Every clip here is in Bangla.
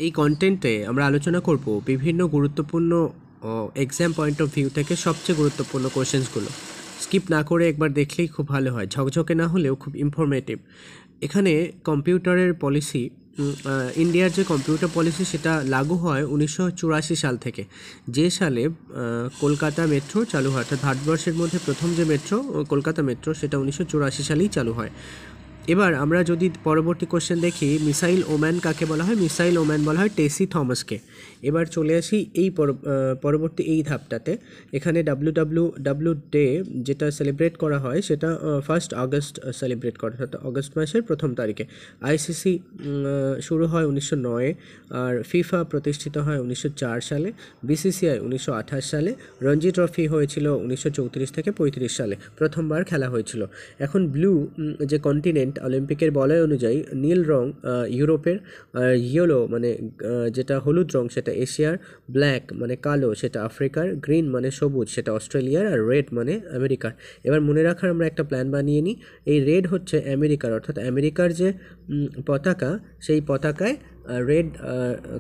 এই কন্টেন্টে আমরা আলোচনা করব বিভিন্ন গুরুত্বপূর্ণ এক্সাম পয়েন্ট অফ ভিউ থেকে সবচেয়ে গুরুত্বপূর্ণ কোশ্চেন্সগুলো। স্কিপ না করে একবার দেখলেই খুব ভালো হয়, ঝকঝকে না হলেও খুব ইনফরমেটিভ। এখানে কম্পিউটারের পলিসি, ইন্ডিয়ার যে কম্পিউটার পলিসি সেটা লাগু হয় 1984 সাল থেকে, যে সালে কলকাতা মেট্রো চালু হয়। অর্থাৎ ভারতবর্ষের মধ্যে প্রথম যে মেট্রো, কলকাতা মেট্রো, সেটা 1984 সালেই চালু হয়। এবার আমরা যদি পরবর্তী কোশ্চেন দেখি, মিসাইল ওম্যান কাকে বলা হয়? মিসাইল ওম্যান বলা হয় টেসি থমাসকে। এবার চলে আসি এই পরবর্তী এই ধাপটাতে। এখানে ডাব্লিউ ডে যেটা সেলিব্রেট করা হয় সেটা 1 আগস্ট সেলিব্রেট করা হয়, অর্থাৎ আগস্ট মাসের 1 তারিখে। আইসিসি শুরু হয় 1909, আর ফিফা প্রতিষ্ঠিত হয় 1904 সালে, বিসিসিআই 1928 সালে, রঞ্জি ট্রফি হয়েছিল 1934 থেকে 35 সালে, প্রথমবার খেলা হয়েছিল। এখন ব্লু যে কন্টিনেন্ট, অলিম্পিকের বলয় অনুযায়ী নীল রং ইউরোপের, ইয়েলো মানে যেটা হলুদ রং সেটা এশিয়ার, ব্ল্যাক মানে কালো সেটা আফ্রিকার, গ্রিন মানে সবুজ সেটা অস্ট্রেলিয়ার, আর রেড মানে আমেরিকার। এবার মনে রাখার আমরা একটা প্ল্যান বানিয়ে নিই। এই রেড হচ্ছে আমেরিকার, অর্থাৎ আমেরিকার যে পতাকা, সেই পতাকায় রেড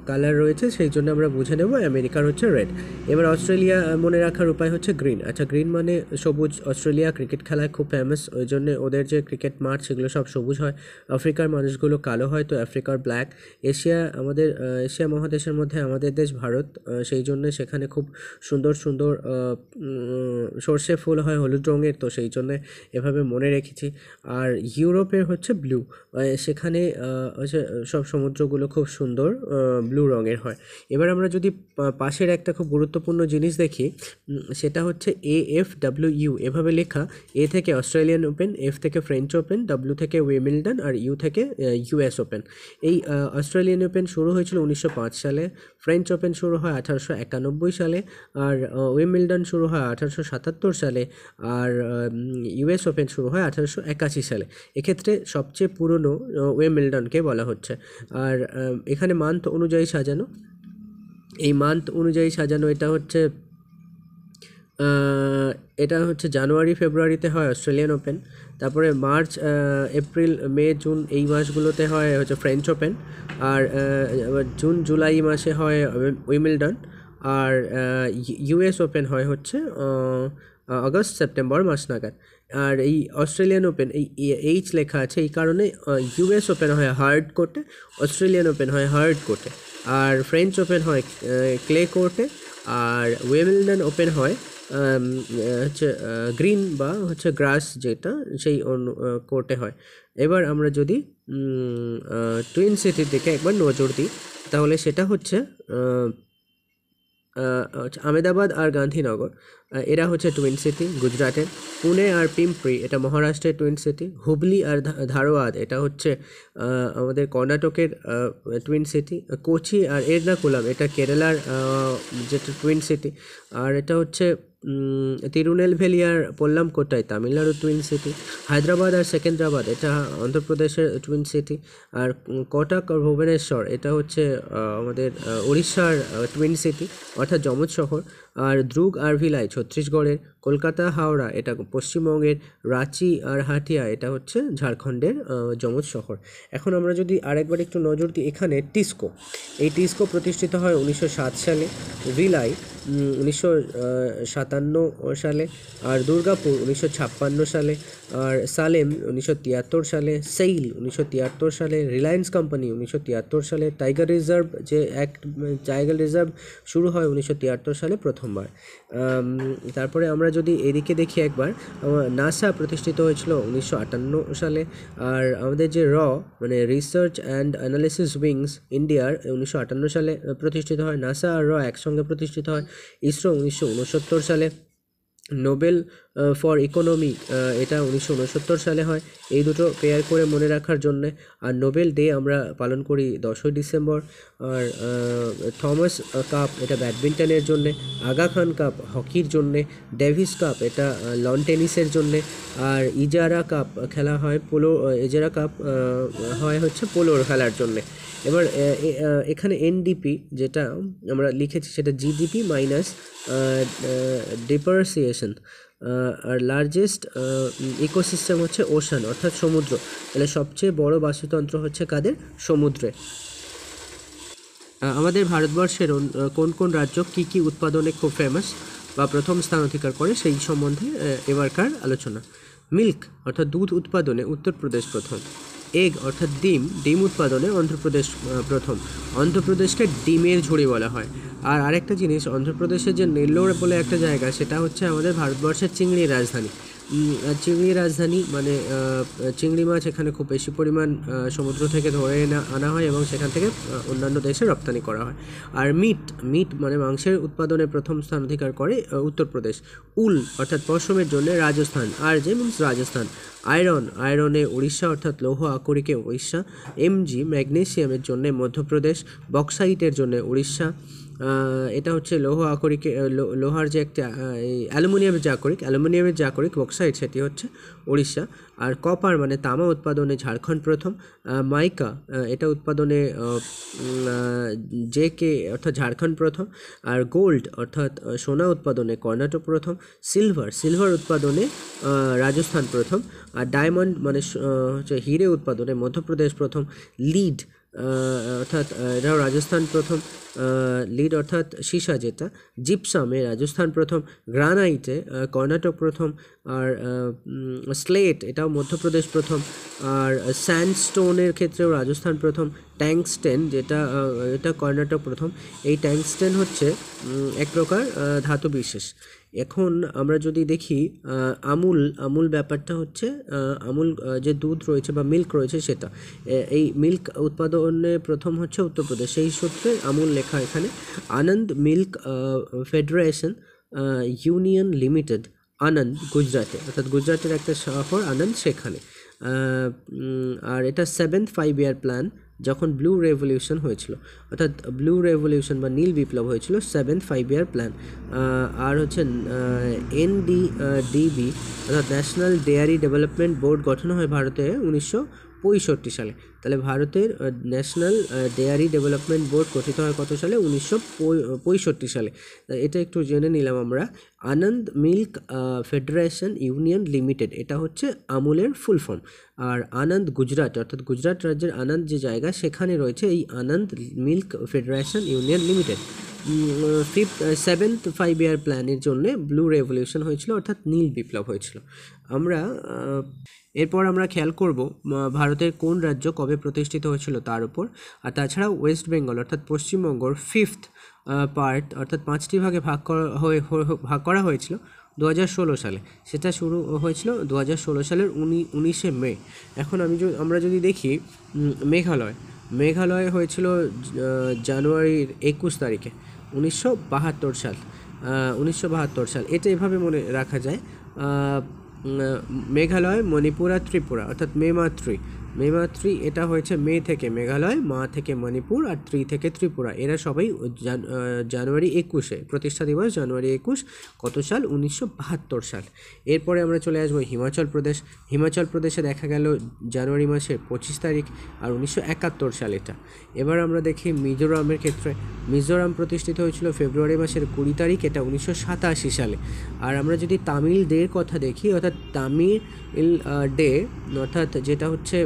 কালার রয়েছে, সেই জন্য আমরা বুঝে নেব আমেরিকার হচ্ছে রেড। এবার অস্ট্রেলিয়া মনে রাখার উপায় হচ্ছে গ্রিন। আচ্ছা, গ্রিন মানে সবুজ। অস্ট্রেলিয়া ক্রিকেট খেলায় খুব ফেমাস, ওই জন্য ওদের যে ক্রিকেট মাঠ সেগুলো সব সবুজ হয়। আফ্রিকার মানুষগুলো কালো হয়, তো আফ্রিকার ব্ল্যাক। এশিয়া, আমাদের এশিয়া মহাদেশের মধ্যে আমাদের দেশ ভারত, সেই জন্য সেখানে খুব সুন্দর সুন্দর সর্ষে ফুল হয় হলুদ রঙের, তো সেই জন্য এভাবে মনে রেখেছি। আর ইউরোপের হচ্ছে ব্লু, সেখানে হচ্ছে সব সমুদ্রগুলো খুব সুন্দর ব্লু রঙের হয়। এবার আমরা যদি পাশের একটা খুব গুরুত্বপূর্ণ জিনিস দেখি, সেটা হচ্ছে AFWU এভাবে লেখা। এ থেকে অস্ট্রেলিয়ান ওপেন, এফ থেকে ফ্রেঞ্চ ওপেন, ডাব্লিউ থেকে উইম্বলডন, আর ইউ থেকে US ওপেন। এই অস্ট্রেলিয়ান ওপেন শুরু হয়েছিল 1905 সালে, ফ্রেঞ্চ ওপেন শুরু হয় 1891 সালে, আর উইম্বলডন শুরু হয় 1877 সালে, আর US ওপেন শুরু হয় 1881 সালে। এক্ষেত্রে সবচেয়ে পুরনো উইম্বলডনকে বলা হচ্ছে। আর এখানে মান্থ অনুযায়ী সাজানো, এই মান্থ অনুযায়ী সাজানো এটা হচ্ছে জানুয়ারি ফেব্রুয়ারিতে হয় অস্ট্রেলিয়ান ওপেন, তারপরে মার্চ এপ্রিল মে জুন এই মাসগুলোতে হয় হচ্ছে ফ্রেঞ্চ ওপেন, আর জুন জুলাই মাসে হয় উইম্বলডন, আর US ওপেন হয় হচ্ছে আগস্ট সেপ্টেম্বর মাস নাগাদ। আর এই অস্ট্রেলিয়ান ওপেন, এই এইচ লেখা আছে এই কারণে, US ওপেন হয় হার্ড কোর্টে, অস্ট্রেলিয়ান ওপেন হয় হার্ড কোর্টে, আর ফ্রেঞ্চ ওপেন হয় ক্লে কোর্টে, আর উইম্বলডন ওপেন হয় হচ্ছে গ্রিন বা হচ্ছে গ্রাস যেটা, সেই কোর্টে হয়। এবার আমরা যদি টুইন সিটির দিকে একবার নজর দিই, তাহলে সেটা হচ্ছে আমেদাবাদ আর গান্ধীনগর, এরা হচ্ছে টুইন সিটি গুজরাটের। পুনে আর পিম্পরি এটা মহারাষ্ট্রের টুইন সিটি। হুবলি আর ধারওয়াদ এটা হচ্ছে আমাদের কর্ণাটকের টুইন সিটি। কোচি আর এর্নাকুলাম এটা কেরালার যেটা টুইন সিটি। আর এটা হচ্ছে তিরুনেলভেলি আর পোল্লামকোট্টাই তামিলনাড়ুর টুইন সিটি। হায়দ্রাবাদ আর সেকেন্দ্রাবাদ এটা অন্ধ্রপ্রদেশের টুইন সিটি। আর কটক আর ভুবনেশ্বর এটা হচ্ছে আমাদের উড়িষ্যার টুইন সিটি, অর্থাৎ যমজ শহর। আর দ্রুগ আর ভিলাই ছত্তিশগড়ের। কলকাতা হাওড়া এটা পশ্চিমবঙ্গের। রাঁচি আর হাটিয়া এটা হচ্ছে ঝাড়খণ্ডের যমজ শহর। এখন আমরা যদি আরেকবার একটু নজর দিই, এখানে টিস্কো, এই টিস্কো প্রতিষ্ঠিত হয় 1907 সালে, ভিলাই 1957 সালে, আর দুর্গাপুর 1956 সালে, আর সালেম 1973 সালে, সেইল 1973 সালে, রিলায়েন্স কোম্পানি 1973 সালে, টাইগার রিজার্ভ যে টাইগার রিজার্ভ শুরু হয় 1973 সালে প্রথমবার। তারপরে আমরা যদি এদিকে দেখি একবার, নাসা প্রতিষ্ঠিত হয়েছিল 1958 সালে, আর আমাদের যে মানে রিসার্চ অ্যান্ড অ্যানালিসিস উইংস ইন্ডিয়ার 1958 সালে প্রতিষ্ঠিত হয়। নাসা আর একসঙ্গে প্রতিষ্ঠিত হয়। ইসরো 1969 সালে। নোবেল ফর ইকোনমি এটা 1969 সালে হয়। এই দুটো পেয়ার করে মনে রাখার জন্যে। আর নোবেল ডে আমরা পালন করি 10ই ডিসেম্বর। আর থমাস কাপ এটা ব্যাডমিন্টনের জন্যে। আগা খান কাপ হকির জন্যে। ডেভিস কাপ এটা লন টেনিসের জন্যে। আর ইজারা কাপ খেলা হয় ইজারা কাপ হয় হচ্ছে পোলোর খেলার জন্যে। এবার এখানে এনডিপি যেটা আমরা লিখেছি সেটা জিডিপি মাইনাস ডিপ্রিসিয়েশন। আর লার্জেস্ট ইকোসিস্টেম হচ্ছে ওশান, অর্থাৎ সমুদ্র। তাহলে সবচেয়ে বড় বাস্তুতন্ত্র হচ্ছে কাদের? সমুদ্রে। আমাদের ভারতবর্ষের কোন কোন রাজ্য কী কী উৎপাদনে খুব ফেমাস বা প্রথম স্থান অধিকার করে সেই সম্বন্ধে এবারকার আলোচনা। মিল্ক অর্থাৎ দুধ উৎপাদনে উত্তরপ্রদেশ প্রথম। এগ অর্থাৎ ডিম উৎপাদনে অন্ধ্রপ্রদেশ প্রথম। অন্ধ্রপ্রদেশকে ডিমের ঝুড়ি বলা হয়। আর আরেকটা জিনিস, অন্ধ্রপ্রদেশের যে নেল্লোর বলে একটা জায়গা, সেটা হচ্ছে আমাদের ভারতবর্ষের চিংড়ির রাজধানী। চিংড়ির রাজধানী মানে চিংড়ি মাছ এখানে খুব বেশি পরিমাণ সমুদ্র থেকে ধরে আনা হয় এবং সেখান থেকে অন্যান্য দেশে রপ্তানি করা হয়। আর মিট মানে মাংসের উৎপাদনে প্রথম স্থান অধিকার করে উত্তরপ্রদেশ। উল অর্থাৎ পশমের জন্য রাজস্থান। আর যে মিনস রাজস্থান। আয়রনে উড়িষ্যা অর্থাৎ লৌহ আকরিকে উড়িষ্যা। ম্যাগনেসিয়ামের জন্য মধ্যপ্রদেশ। বক্সাইটের জন্য উড়িষ্যা। এটা হচ্ছে লৌহ আকরিকে লোহার যে একটা অ্যালুমিনিয়ামের যে আকরিক বক্সাইট, সেটি হচ্ছে উড়িষ্যা। আর কপার মানে তামা উৎপাদনে ঝাড়খণ্ড প্রথম। মাইকা এটা উৎপাদনে জেকে অর্থাৎ ঝাড়খণ্ড প্রথম। আর গোল্ড অর্থাৎ সোনা উৎপাদনে কর্ণাটক প্রথম। সিলভার উৎপাদনে রাজস্থান প্রথম। আর ডায়মন্ড মানে হচ্ছে হিরে উৎপাদনে মধ্যপ্রদেশ প্রথম। লিড অর্থাৎ এটাও রাজস্থান প্রথম। লিড অর্থাৎ সীসা যেটা। জিপসামে রাজস্থান প্রথম। গ্রানাইটে কর্ণাটক প্রথম। আর স্লেট এটাও মধ্যপ্রদেশ প্রথম। আর স্যান্ডস্টোনের ক্ষেত্রেও রাজস্থান প্রথম। ট্যাংস্টেন যেটা এটা কর্ণাটক প্রথম। এই ট্যাংস্টেন হচ্ছে এক প্রকার ধাতু বিশেষ। এখন আমরা যদি দেখি আমুল ব্যাপারটা হচ্ছে আমুল যে দুধ রয়েছে বা মিল্ক রয়েছে সেটা, এই মিল্ক উৎপাদনে প্রথম হচ্ছে উত্তরপ্রদেশ, সেই সূত্রে আমুল লেখা এখানে। আনন্দ মিল্ক ফেডারেশন ইউনিয়ন লিমিটেড, আনন্দ গুজরাটে, অর্থাৎ গুজরাটের একটা শহর আনন্দ, সেখানে। আর এটা 7th 5-year প্ল্যান যখন ব্লু রেভলিউশন হয়েছিল, অর্থাৎ ব্লু রেভলিউশন বা নীল বিপ্লব হয়েছিল, 7th 5-year প্ল্যান। আর হচ্ছে NDDB অর্থাৎ ন্যাশনাল ডেয়ারি ডেভেলপমেন্ট বোর্ড গঠন হয় ভারতে 1965 সালে। তাহলে ভারতের ন্যাশনাল ডেয়ারি ডেভেলপমেন্ট বোর্ড গঠিত হয় কত সালে? 1965 সালে। এটা একটু জেনে নিলাম আমরা। আনন্দ মিল্ক ফেডারেশন ইউনিয়ন লিমিটেড, এটা হচ্ছে আমুলের ফুল ফর্ম। আর আনন্দ গুজরাট অর্থাৎ গুজরাট রাজ্যের আনন্দ যে জায়গা, সেখানে রয়েছে এই Anand milk federation union limited. 7th 5-year প্ল্যানের জন্য ব্লু রেভলিউশন হয়েছিল, অর্থাৎ নীল বিপ্লব হয়েছিল। এরপর আমরা খেয়াল করব ভারতের কোন রাজ্য কবে প্রতিষ্ঠিত হয়েছিল তার উপর। আর তাছাড়াও ওয়েস্ট বেঙ্গল অর্থাৎ পশ্চিমবঙ্গর 5th পার্ট অর্থাৎ 5টি ভাগে ভাগ করা হয়েছিল 2016 সালে। সেটা শুরু হয়েছিল 2016 সালের 19শে মে। এখন আমরা যদি দেখি মেঘালয় হয়েছিল জানুয়ারির 21 তারিখে 1972 সাল। 1972 সাল, এটা এভাবে মনে রাখা যায়। মেঘালয়, মণিপুর আর ত্রিপুরা অর্থাৎ মেমাত্রি, এটা হয়েছে মে থেকে মেঘালয়, মা থেকে মণিপুর আর থেকে ত্রিপুরা। এরা সবাই জানুয়ারি 21-এ, প্রতিষ্ঠা দিবস জানুয়ারি 21, কত সাল? 1972 সাল। এরপরে আমরা চলে আসবো হিমাচল প্রদেশে দেখা গেল জানুয়ারি মাসের 25 তারিখ আর 1971 সাল এটা। এবার আমরা দেখি মিজোরামের ক্ষেত্রে। মিজোরাম প্রতিষ্ঠিত হয়েছিল ফেব্রুয়ারি মাসের 20 তারিখ, এটা 1987 সালে। আর আমরা যদি তামিল ডের কথা দেখি, অর্থাৎ তামিল ডে অর্থাৎ যেটা হচ্ছে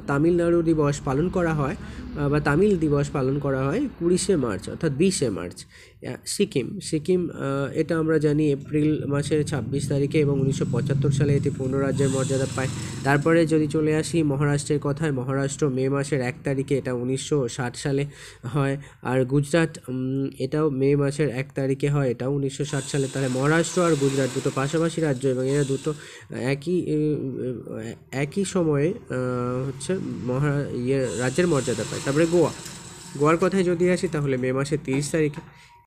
তামিলনাড়ু দিবস পালন করা হয় বা তামিল দিবস পালন করা হয় 20শে মার্চ অর্থাৎ 20শে মার্চ। সিকিম এটা আমরা জানি এপ্রিল মাসের 26 তারিখে এবং 1975 সালে এটি পূর্ণ রাজ্যের মর্যাদা পায়। তারপরে যদি চলে আসি মহারাষ্ট্রের কথায়, মহারাষ্ট্র মে মাসের 1 তারিখে, এটা 1960 সালে হয়। আর গুজরাট এটাও মে মাসের 1 তারিখে হয়, এটাও 1960 সালে। তাহলে মহারাষ্ট্র আর গুজরাট দুটো পাশাপাশি রাজ্য এবং এরা দুটো একই সময়ে হচ্ছে রাজ্যের মর্যাদা পায়। তারপরে গোয়ার কথায় যদি আসি, তাহলে মে মাসের 30 তারিখে।